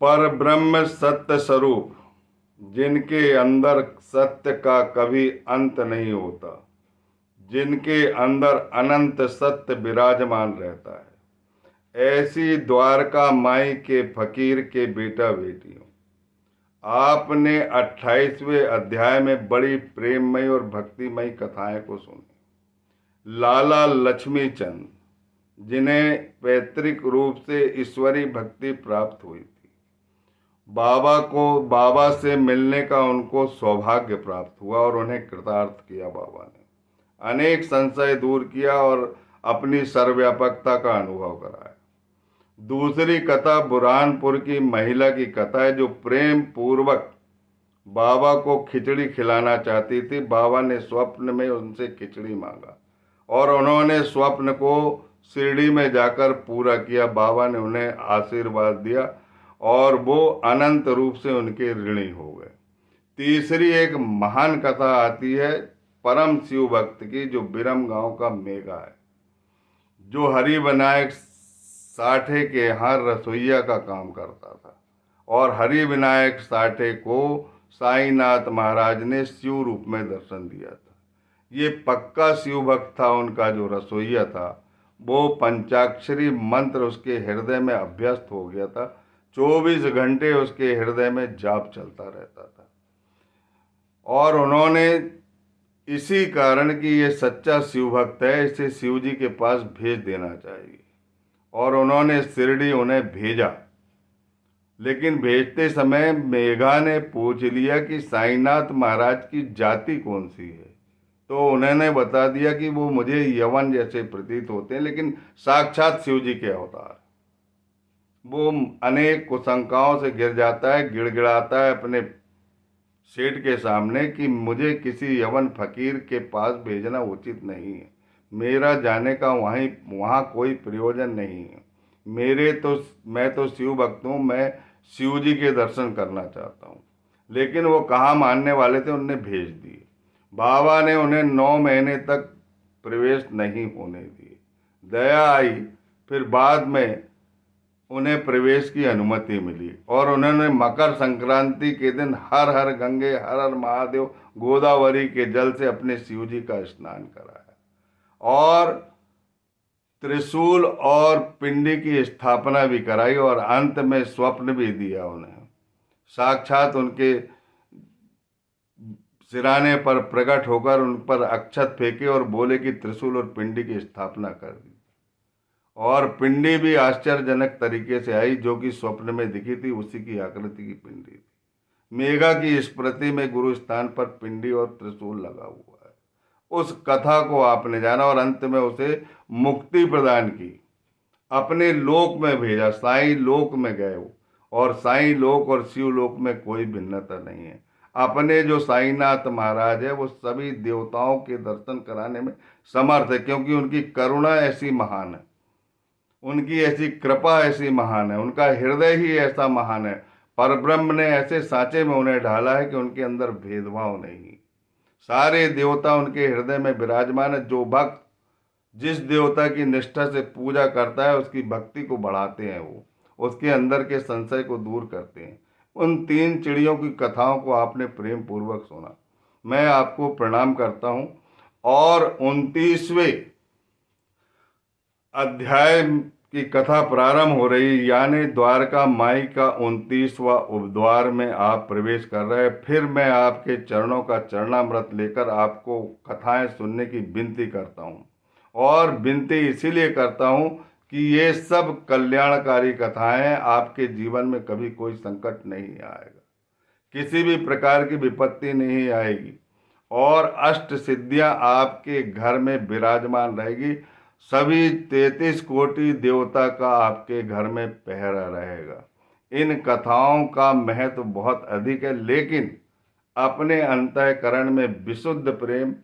पर ब्रह्म सत्य स्वरूप, जिनके अंदर सत्य का कभी अंत नहीं होता, जिनके अंदर अनंत सत्य विराजमान रहता है, ऐसी द्वारका माई के फकीर के बेटा बेटियों, आपने 28वें अध्याय में बड़ी प्रेममयी और भक्तिमयी कथाएं को सुनी। लाला लक्ष्मी चंद, जिन्हें पैतृक रूप से ईश्वरी भक्ति प्राप्त हुई थी, बाबा से मिलने का उनको सौभाग्य प्राप्त हुआ और उन्हें कृतार्थ किया। बाबा ने अनेक संशय दूर किया और अपनी सर्वव्यापकता का अनुभव कराया। दूसरी कथा बुरहानपुर की महिला की कथा है, जो प्रेम पूर्वक बाबा को खिचड़ी खिलाना चाहती थी। बाबा ने स्वप्न में उनसे खिचड़ी मांगा और उन्होंने स्वप्न को शिरडी में जाकर पूरा किया। बाबा ने उन्हें आशीर्वाद दिया और वो अनंत रूप से उनके ऋणी हो गए। तीसरी एक महान कथा आती है परम शिव भक्त की, जो बिरम गांव का मेघा है, जो हरि विनायक साठे के यहाँ रसोइया का काम करता था और हरि विनायक साठे को साईनाथ महाराज ने शिव रूप में दर्शन दिया था। ये पक्का शिव भक्त था। उनका जो रसोइया था वो पंचाक्षरी मंत्र उसके हृदय में अभ्यस्त हो गया था। 24 घंटे उसके हृदय में जाप चलता रहता था और उन्होंने इसी कारण कि ये सच्चा शिव भक्त है, इसे शिव जी के पास भेज देना चाहिए और उन्होंने शिरडी उन्हें भेजा। लेकिन भेजते समय मेघा ने पूछ लिया कि साईनाथ महाराज की जाति कौन सी है, तो उन्होंने बता दिया कि वो मुझे यवन जैसे प्रतीत होते हैं, लेकिन साक्षात शिव जी के अवतार। वो अनेक कुशंकाओं से गिर जाता है, गिड़गिड़ाता है अपने सेठ के सामने कि मुझे किसी यवन फकीर के पास भेजना उचित नहीं है, मेरा जाने का वहाँ कोई प्रयोजन नहीं है। मैं तो शिव भक्त हूँ, मैं शिव जी के दर्शन करना चाहता हूँ। लेकिन वो कहाँ मानने वाले थे, उन्हें भेज दिए। बाबा ने उन्हें 9 महीने तक प्रवेश नहीं होने दिए। दया आई, फिर बाद में उन्हें प्रवेश की अनुमति मिली और उन्होंने मकर संक्रांति के दिन हर हर गंगे हर हर महादेव गोदावरी के जल से अपने शिव जी का स्नान कराया और त्रिशूल और पिंडी की स्थापना भी कराई और अंत में स्वप्न भी दिया उन्हें। साक्षात उनके सिराने पर प्रकट होकर उन पर अक्षत फेंके और बोले कि त्रिशूल और पिंडी की स्थापना कर दी। और पिंडी भी आश्चर्यजनक तरीके से आई, जो कि स्वप्न में दिखी थी, उसी की आकृति की पिंडी थी। मेघा की स्मृति में गुरु स्थान पर पिंडी और त्रिशूल लगा हुआ है। उस कथा को आपने जाना और अंत में उसे मुक्ति प्रदान की, अपने लोक में भेजा। साईं लोक में गए वो, और साईं लोक और शिव लोक में कोई भिन्नता नहीं है। अपने जो साईनाथ महाराज है वो सभी देवताओं के दर्शन कराने में समर्थ है, क्योंकि उनकी करुणा ऐसी महान है, उनकी ऐसी कृपा ऐसी महान है, उनका हृदय ही ऐसा महान है। परब्रह्म ने ऐसे सांचे में उन्हें ढाला है कि उनके अंदर भेदभाव नहीं। सारे देवता उनके हृदय में विराजमान है। जो भक्त जिस देवता की निष्ठा से पूजा करता है उसकी भक्ति को बढ़ाते हैं, वो उसके अंदर के संशय को दूर करते हैं। उन 3 चिड़ियों की कथाओं को आपने प्रेम पूर्वक सुना, मैं आपको प्रणाम करता हूँ। और 29वें अध्याय की कथा प्रारंभ हो रही, यानी द्वारका माई का 29वां उपद्वार में आप प्रवेश कर रहे हैं। फिर मैं आपके चरणों का चरणामृत लेकर आपको कथाएं सुनने की विनती करता हूँ, और विनती इसीलिए करता हूँ कि ये सब कल्याणकारी कथाएं हैं। आपके जीवन में कभी कोई संकट नहीं आएगा, किसी भी प्रकार की विपत्ति नहीं आएगी, और अष्ट सिद्धियां आपके घर में विराजमान रहेगी। सभी 33 कोटि देवता का आपके घर में पहरा रहेगा। इन कथाओं का महत्व बहुत अधिक है, लेकिन अपने अंतःकरण में विशुद्ध प्रेम,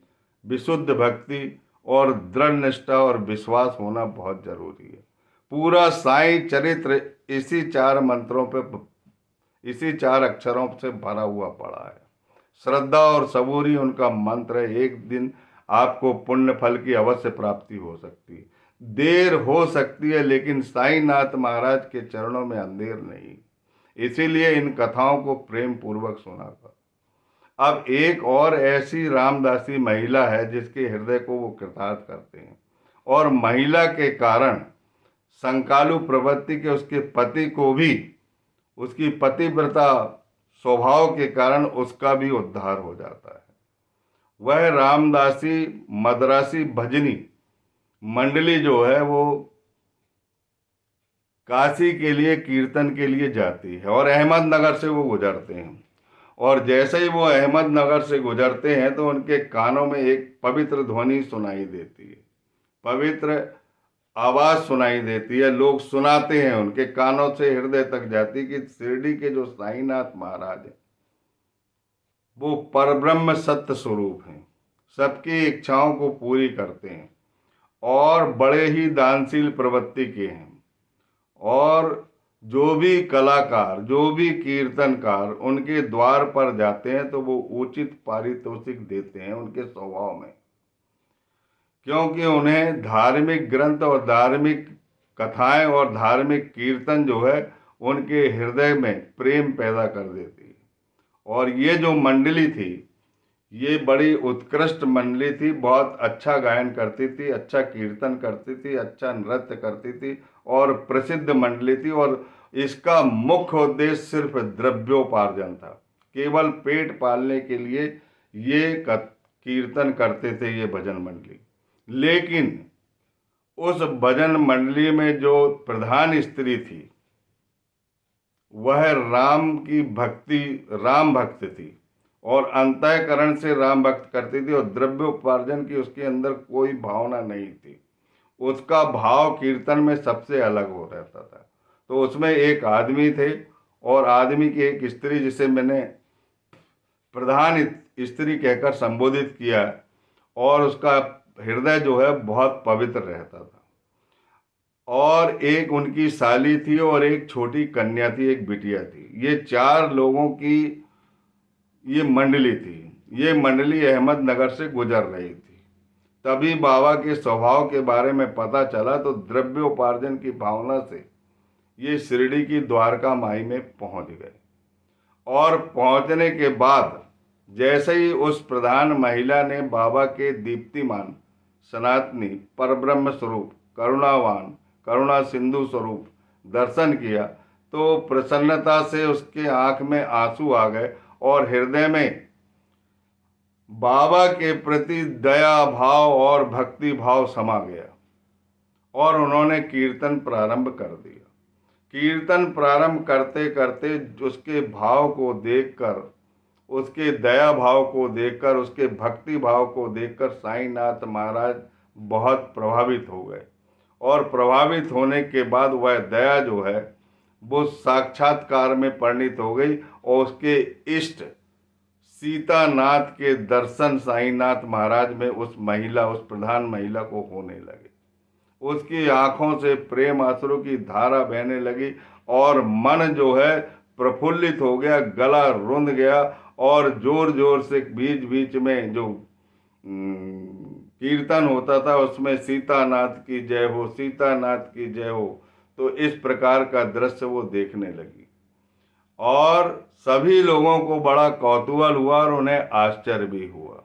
विशुद्ध भक्ति और दृढ़ निष्ठा और विश्वास होना बहुत जरूरी है। पूरा साईं चरित्र इसी 4 मंत्रों पे, इसी 4 अक्षरों से भरा हुआ पड़ा है। श्रद्धा और सबूरी उनका मंत्र है। एक दिन आपको पुण्य फल की अवश्य प्राप्ति हो सकती है, देर हो सकती है, लेकिन साईनाथ महाराज के चरणों में अंधेर नहीं। इसीलिए इन कथाओं को प्रेम पूर्वक सुना कर। अब एक और ऐसी रामदासी महिला है जिसके हृदय को वो कृतार्थ करते हैं, और महिला के कारण संकालु प्रवृत्ति के उसके पति को भी, उसकी पतिव्रता स्वभाव के कारण उसका भी उद्धार हो जाता है। वह रामदासी मद्रासी भजनी मंडली जो है वो काशी के लिए कीर्तन के लिए जाती है और अहमदनगर से वो गुजरते हैं। और जैसे ही वो अहमदनगर से गुजरते हैं तो उनके कानों में एक पवित्र ध्वनि सुनाई देती है, पवित्र आवाज सुनाई देती है। लोग सुनाते हैं, उनके कानों से हृदय तक जाती कि शिरडी के जो साईनाथ महाराज हैं वो परब्रह्म सत्य स्वरूप हैं, सबकी इच्छाओं को पूरी करते हैं और बड़े ही दानशील प्रवृत्ति के हैं। और जो भी कलाकार, जो भी कीर्तनकार उनके द्वार पर जाते हैं तो वो उचित पारितोषिक देते हैं उनके स्वभाव में, क्योंकि उन्हें धार्मिक ग्रंथ और धार्मिक कथाएं और धार्मिक कीर्तन जो है उनके हृदय में प्रेम पैदा कर देती है। और ये जो मंडली थी ये बड़ी उत्कृष्ट मंडली थी, बहुत अच्छा गायन करती थी, अच्छा कीर्तन करती थी, अच्छा नृत्य करती थी और प्रसिद्ध मंडली थी। और इसका मुख्य उद्देश्य सिर्फ द्रव्योपार्जन था, केवल पेट पालने के लिए ये कीर्तन करते थे ये भजन मंडली। लेकिन उस भजन मंडली में जो प्रधान स्त्री थी वह राम की भक्ति, राम भक्त थी और अंतःकरण से राम भक्त करती थी और द्रव्य उपार्जन की उसके अंदर कोई भावना नहीं थी। उसका भाव कीर्तन में सबसे अलग हो रहता था। तो उसमें एक आदमी थे और आदमी की एक स्त्री, जिसे मैंने प्रधान स्त्री कहकर संबोधित किया, और उसका हृदय जो है बहुत पवित्र रहता था। और एक उनकी साली थी और एक छोटी कन्या थी, एक बिटिया थी। ये 4 लोगों की ये मंडली थी। ये मंडली अहमदनगर से गुजर रही थी। तभी बाबा के स्वभाव के बारे में पता चला तो द्रव्योपार्जन की भावना से ये शिरडी की द्वारका माई में पहुंच गए। और पहुंचने के बाद जैसे ही उस प्रधान महिला ने बाबा के दीप्तिमान सनातनी परब्रह्म स्वरूप करुणावान करुणा सिंधु स्वरूप दर्शन किया तो प्रसन्नता से उसके आंख में आंसू आ गए और हृदय में बाबा के प्रति दया भाव और भक्ति भाव समा गया और उन्होंने कीर्तन प्रारंभ कर दिया। कीर्तन प्रारंभ करते करते उसके भाव को देखकर, उसके दया भाव को देखकर, उसके भक्ति भाव को देखकर साईनाथ महाराज बहुत प्रभावित हो गए। और प्रभावित होने के बाद वह दया जो है वो साक्षात्कार में परिणित हो गई और उसके इष्ट सीतानाथ के दर्शन साईनाथ महाराज में उस महिला, उस प्रधान महिला को होने लगे। उसकी आंखों से प्रेम आंसुओं की धारा बहने लगी और मन जो है प्रफुल्लित हो गया, गला रुंध गया और जोर जोर से बीच बीच में जो कीर्तन होता था उसमें सीतानाथ की जय हो, सीतानाथ की जय हो। तो इस प्रकार का दृश्य वो देखने लगी और सभी लोगों को बड़ा कौतूहल हुआ और उन्हें आश्चर्य भी हुआ।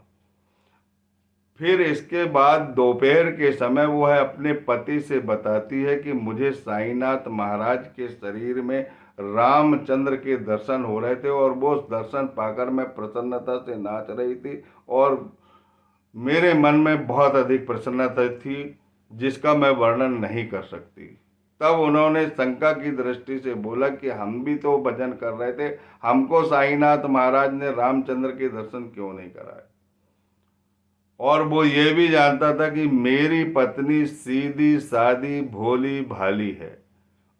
फिर इसके बाद दोपहर के समय वो है अपने पति से बताती है कि मुझे साईनाथ महाराज के शरीर में रामचंद्र के दर्शन हो रहे थे और वो दर्शन पाकर मैं प्रसन्नता से नाच रही थी और मेरे मन में बहुत अधिक प्रसन्नता थी जिसका मैं वर्णन नहीं कर सकती। तब उन्होंने शंका की दृष्टि से बोला कि हम भी तो भजन कर रहे थे, हमको साईनाथ महाराज ने रामचंद्र के दर्शन क्यों नहीं कराए। और वो ये भी जानता था कि मेरी पत्नी सीधी सादी भोली भाली है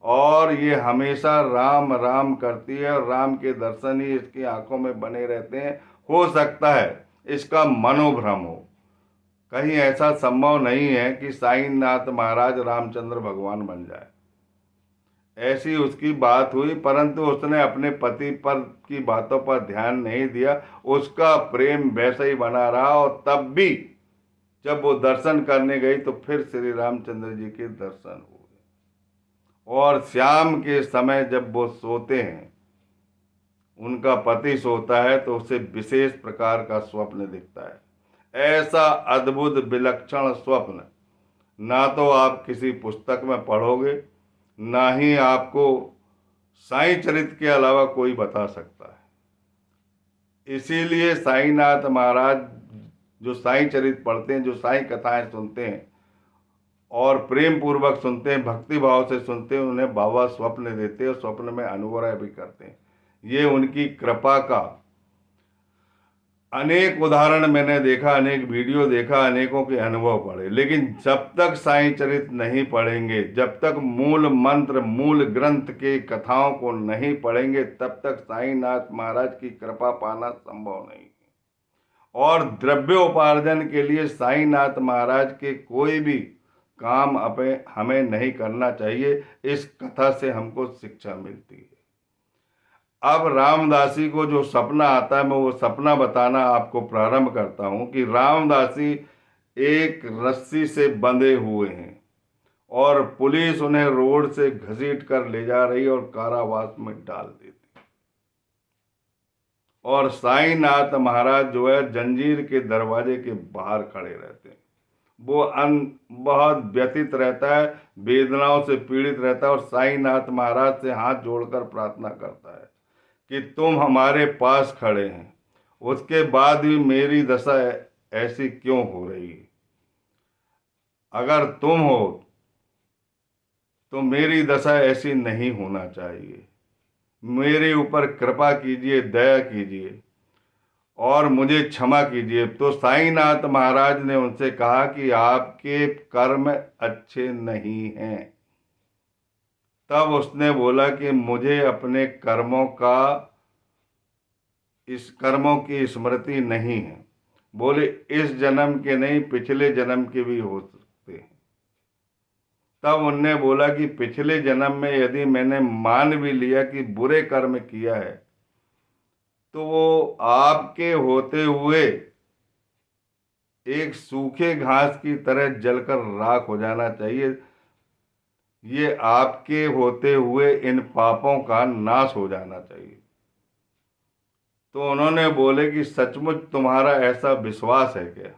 और ये हमेशा राम राम करती है और राम के दर्शन ही इसकी आंखों में बने रहते हैं। हो सकता है इसका मनोभ्रम हो, कहीं ऐसा संभव नहीं है कि साईनाथ महाराज रामचंद्र भगवान बन जाए। ऐसी उसकी बात हुई, परंतु उसने अपने पति पर की बातों पर ध्यान नहीं दिया। उसका प्रेम वैसा ही बना रहा और तब भी जब वो दर्शन करने गई तो फिर श्री रामचंद्र जी के दर्शन हुए। और शाम के समय जब वो सोते हैं उनका पति सोता है तो उसे विशेष प्रकार का स्वप्न दिखता है। ऐसा अद्भुत विलक्षण स्वप्न ना तो आप किसी पुस्तक में पढ़ोगे, ना ही आपको साईं चरित के अलावा कोई बता सकता है। इसीलिए साईंनाथ महाराज जो साईं चरित पढ़ते हैं, जो साईं कथाएं सुनते हैं और प्रेम पूर्वक सुनते हैं, भक्ति भाव से सुनते हैं, उन्हें बाबा स्वप्न देते हैं और स्वप्न में अनुग्रह भी करते हैं। ये उनकी कृपा का अनेक उदाहरण मैंने देखा, अनेक वीडियो देखा, अनेकों के अनुभव पढ़े। लेकिन जब तक साईं चरित नहीं पढ़ेंगे, जब तक मूल मंत्र, मूल ग्रंथ के कथाओं को नहीं पढ़ेंगे, तब तक साईंनाथ महाराज की कृपा पाना संभव नहीं है। और द्रव्योपार्जन के लिए साईंनाथ महाराज के कोई भी काम हमें नहीं करना चाहिए। इस कथा से हमको शिक्षा मिलती है। अब रामदासी को जो सपना आता है, मैं वो सपना बताना आपको प्रारंभ करता हूं कि रामदासी एक रस्सी से बंधे हुए हैं और पुलिस उन्हें रोड से घसीट कर ले जा रही और कारावास में डाल देती। और साईंनाथ महाराज जो है जंजीर के दरवाजे के बाहर खड़े रहते हैं। वो बहुत व्यथित रहता है, वेदनाओं से पीड़ित रहता है और साईंनाथ महाराज से हाथ जोड़कर प्रार्थना करता है कि तुम हमारे पास खड़े हैं, उसके बाद भी मेरी दशा ऐसी क्यों हो रही है? अगर तुम हो तो मेरी दशा ऐसी नहीं होना चाहिए। मेरे ऊपर कृपा कीजिए, दया कीजिए और मुझे क्षमा कीजिए। तो साईंनाथ महाराज ने उनसे कहा कि आपके कर्म अच्छे नहीं हैं। तब उसने बोला कि मुझे अपने कर्मों की स्मृति नहीं है। बोले इस जन्म के नहीं, पिछले जन्म के भी हो सकते हैं। तब उनने बोला कि पिछले जन्म में यदि मैंने मान भी लिया कि बुरे कर्म किया है, तो वो आपके होते हुए एक सूखे घास की तरह जलकर राख हो जाना चाहिए। ये आपके होते हुए इन पापों का नाश हो जाना चाहिए। तो उन्होंने बोले कि सचमुच तुम्हारा ऐसा विश्वास है क्या?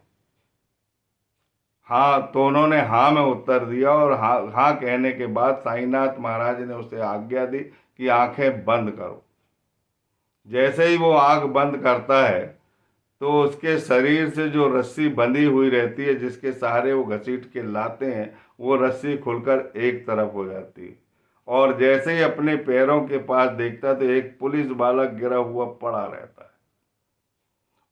हाँ। तो उन्होंने हाँ में उत्तर दिया और हाँ हाँ कहने के बाद साईंनाथ महाराज ने उसे आज्ञा दी कि आंखें बंद करो। जैसे ही वो आंख बंद करता है तो उसके शरीर से जो रस्सी बंधी हुई रहती है, जिसके सहारे वो घसीट के लाते हैं, वो रस्सी खुलकर एक तरफ हो जाती है। और जैसे ही अपने पैरों के पास देखता तो एक पुलिस वाला गिरा हुआ पड़ा रहता है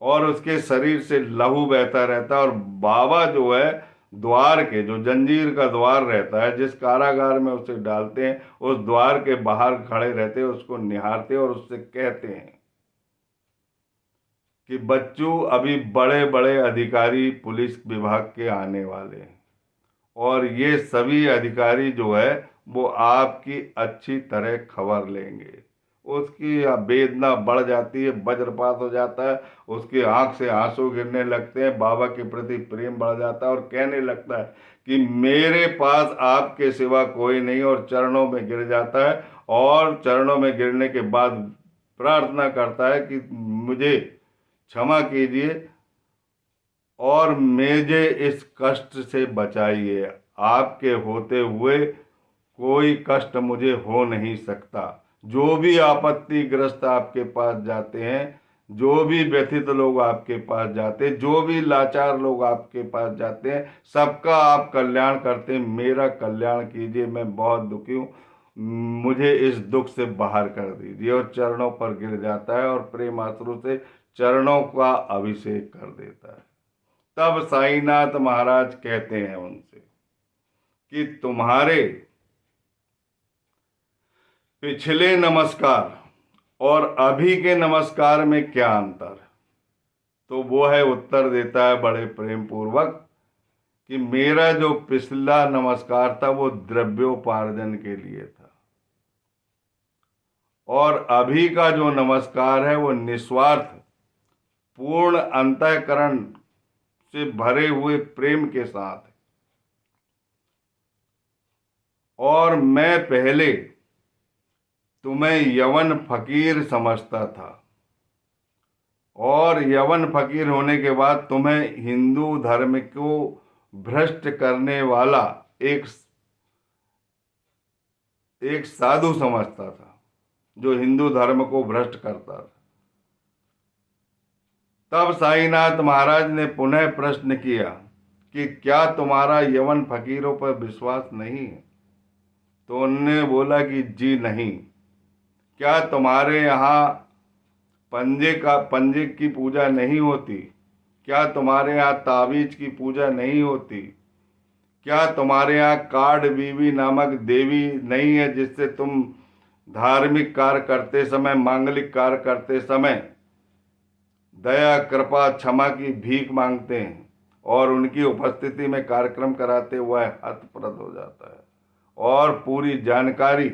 और उसके शरीर से लहू बहता रहता है। और बाबा जो है द्वार के, जो जंजीर का द्वार रहता है, जिस कारागार में उसे डालते हैं, उस द्वार के बाहर खड़े रहते हैं, उसको निहारते और उससे कहते हैं कि बच्चू, अभी बड़े बड़े अधिकारी पुलिस विभाग के आने वाले हैं और ये सभी अधिकारी जो है वो आपकी अच्छी तरह खबर लेंगे। उसकी वेदना बढ़ जाती है, वज्रपात हो जाता है, उसकी आंख से आंसू गिरने लगते हैं, बाबा के प्रति प्रेम बढ़ जाता है और कहने लगता है कि मेरे पास आपके सिवा कोई नहीं, और चरणों में गिर जाता है। और चरणों में गिरने के बाद प्रार्थना करता है कि मुझे क्षमा कीजिए और मुझे इस कष्ट से बचाइए। आपके होते हुए कोई कष्ट मुझे हो नहीं सकता। जो भी आपत्तिग्रस्त आपके पास जाते हैं, जो भी व्यथित लोग आपके पास जाते हैं, जो भी लाचार लोग आपके पास जाते हैं, सबका आप कल्याण करते हैं। मेरा कल्याण कीजिए, मैं बहुत दुखी हूँ, मुझे इस दुख से बाहर कर दीजिए। और चरणों पर गिर जाता है और प्रेमाश्रु से चरणों का अभिषेक कर देता है। तब साईंनाथ महाराज कहते हैं उनसे कि तुम्हारे पिछले नमस्कार और अभी के नमस्कार में क्या अंतर? तो वो है उत्तर देता है बड़े प्रेम पूर्वक कि मेरा जो पिछला नमस्कार था वो द्रव्योपार्जन के लिए था और अभी का जो नमस्कार है वो निस्वार्थ, पूर्ण अंतःकरण से भरे हुए प्रेम के साथ। और मैं पहले तुम्हें यवन फकीर समझता था, और यवन फकीर होने के बाद तुम्हें हिंदू धर्म को भ्रष्ट करने वाला एक एक साधु समझता था, जो हिंदू धर्म को भ्रष्ट करता था। तब साईनाथ महाराज ने पुनः प्रश्न किया कि क्या तुम्हारा यवन फकीरों पर विश्वास नहीं है? तो उन्होंने बोला कि जी नहीं। क्या तुम्हारे यहाँ पंजे की पूजा नहीं होती? क्या तुम्हारे यहाँ ताबीज की पूजा नहीं होती? क्या तुम्हारे यहाँ कार्ड बीवी नामक देवी नहीं है, जिससे तुम धार्मिक कार्य करते समय, मांगलिक कार्य करते समय दया, कृपा, क्षमा की भीख मांगते हैं और उनकी उपस्थिति में कार्यक्रम कराते हुए हतप्रभ हो जाता है? और पूरी जानकारी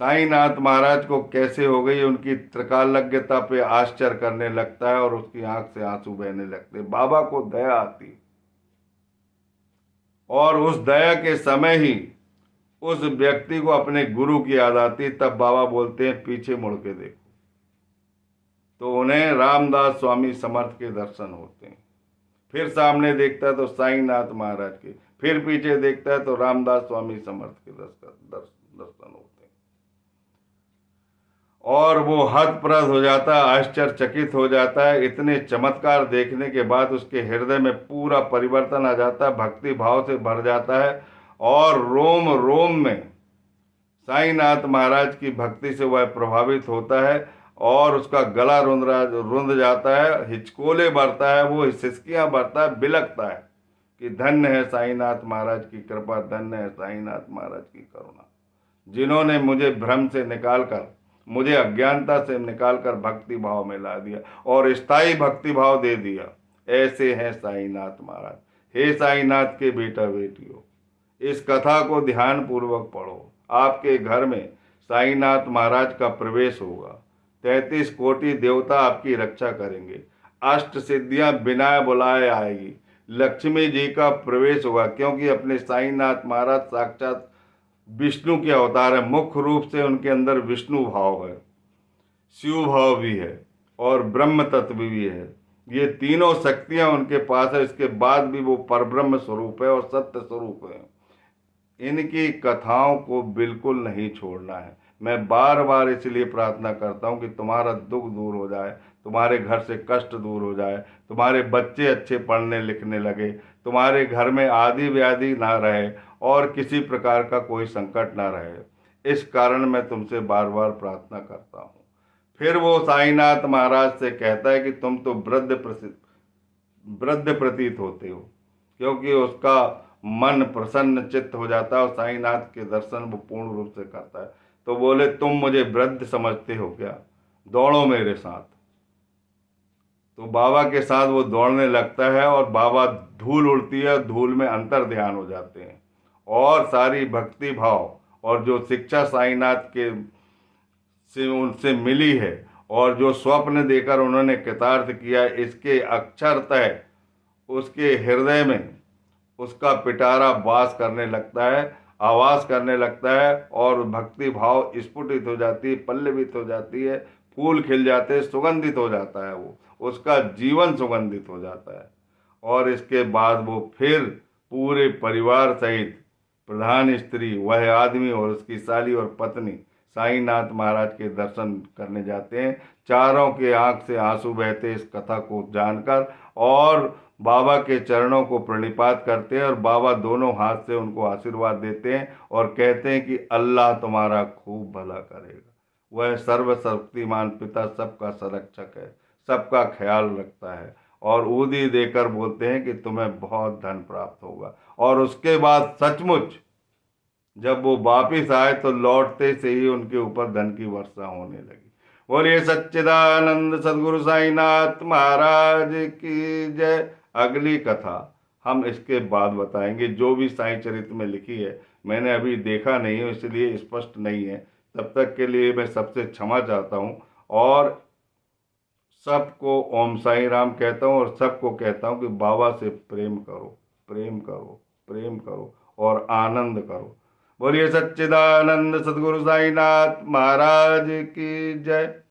साईनाथ महाराज को कैसे हो गई, उनकी त्रिकालज्ञता पे आश्चर्य करने लगता है और उसकी आंख से आंसू बहने लगते। बाबा को दया आती, और उस दया के समय ही उस व्यक्ति को अपने गुरु की याद आती। तब बाबा बोलते हैं पीछे मुड़ के देखो, तो उन्हें रामदास स्वामी समर्थ के दर्शन होते हैं। फिर सामने देखता है तो साईनाथ महाराज के, फिर पीछे देखता है तो रामदास स्वामी समर्थ के दर्शन होते हैं। और वो हतप्रभ हो जाता है, आश्चर्यचकित हो जाता है। इतने चमत्कार देखने के बाद उसके हृदय में पूरा परिवर्तन आ जाता है, भक्ति भाव से भर जाता है, और रोम रोम में साईनाथ महाराज की भक्ति से वह प्रभावित होता है, और उसका गला रुंध जाता है, हिचकोले भरता है, वो सिसकियां भरता है, बिलकता है कि धन्य है साईनाथ महाराज की कृपा, धन्य है साईनाथ महाराज की करुणा, जिन्होंने मुझे भ्रम से निकालकर, मुझे अज्ञानता से निकालकर भक्ति भाव में ला दिया और स्थायी भक्ति भाव दे दिया। ऐसे हैं साईनाथ महाराज। हे साईनाथ के बेटा बेटियों, इस कथा को ध्यान पूर्वक पढ़ो। आपके घर में साईनाथ महाराज का प्रवेश होगा। 33 कोटि देवता आपकी रक्षा करेंगे। अष्ट सिद्धियां बिना बुलाए आएगी। लक्ष्मी जी का प्रवेश होगा, क्योंकि अपने साईनाथ महाराज साक्षात विष्णु के अवतार है। मुख्य रूप से उनके अंदर विष्णु भाव है, शिव भाव भी है और ब्रह्म तत्व भी है। ये तीनों शक्तियां उनके पास है। इसके बाद भी वो परब्रह्म स्वरूप है और सत्य स्वरूप है। इनकी कथाओं को बिल्कुल नहीं छोड़ना है। मैं बार बार इसलिए प्रार्थना करता हूँ कि तुम्हारा दुख दूर हो जाए, तुम्हारे घर से कष्ट दूर हो जाए, तुम्हारे बच्चे अच्छे पढ़ने लिखने लगे, तुम्हारे घर में आदि व्याधि ना रहे और किसी प्रकार का कोई संकट ना रहे। इस कारण मैं तुमसे बार बार प्रार्थना करता हूँ। फिर वो साईनाथ महाराज से कहता है कि तुम तो वृद्ध प्रतीत होते हो, क्योंकि उसका मन प्रसन्न चित्त हो जाता है और साईनाथ के दर्शन वो पूर्ण रूप से करता है। तो बोले तुम मुझे वृद्ध समझते हो क्या, दौड़ो मेरे साथ। तो बाबा के साथ वो दौड़ने लगता है और बाबा, धूल उड़ती है, धूल में अंतर ध्यान हो जाते हैं और सारी भक्ति भाव और जो शिक्षा साईनाथ के से उनसे मिली है और जो स्वप्न देकर उन्होंने कृतार्थ किया, इसके अक्षरतः उसके हृदय में उसका पिटारा वास करने लगता है, आवास करने लगता है, और भक्ति भाव स्फुटित हो जाती है, पल्लवित हो जाती है, फूल खिल जाते हैं, सुगंधित हो जाता है, वो उसका जीवन सुगंधित हो जाता है। और इसके बाद वो फिर पूरे परिवार सहित प्रधान स्त्री, वह आदमी और उसकी साली और पत्नी साईनाथ महाराज के दर्शन करने जाते हैं। चारों के आंख से आंसू बहते इस कथा को जानकर, और बाबा के चरणों को प्रणिपात करते हैं और बाबा दोनों हाथ से उनको आशीर्वाद देते हैं और कहते हैं कि अल्लाह तुम्हारा खूब भला करेगा। वह सर्वशक्तिमान पिता सबका संरक्षक है, सबका ख्याल रखता है, और ऊदी देकर बोलते हैं कि तुम्हें बहुत धन प्राप्त होगा। और उसके बाद सचमुच जब वो वापिस आए तो लौटते से ही उनके ऊपर धन की वर्षा होने लगी। बोलिए सच्चिदानंद सदगुरु साईनाथ महाराज की जय। अगली कथा हम इसके बाद बताएंगे, जो भी साईं चरित्र में लिखी है। मैंने अभी देखा नहीं है, इसलिए स्पष्ट नहीं है। तब तक के लिए मैं सबसे क्षमा चाहता हूँ और सबको ओम साई राम कहता हूँ और सबको कहता हूँ कि बाबा से प्रेम करो, प्रेम करो, प्रेम करो और आनंद करो। बोलिए सच्चिदानंद सदगुरु साईनाथ महाराज की जय।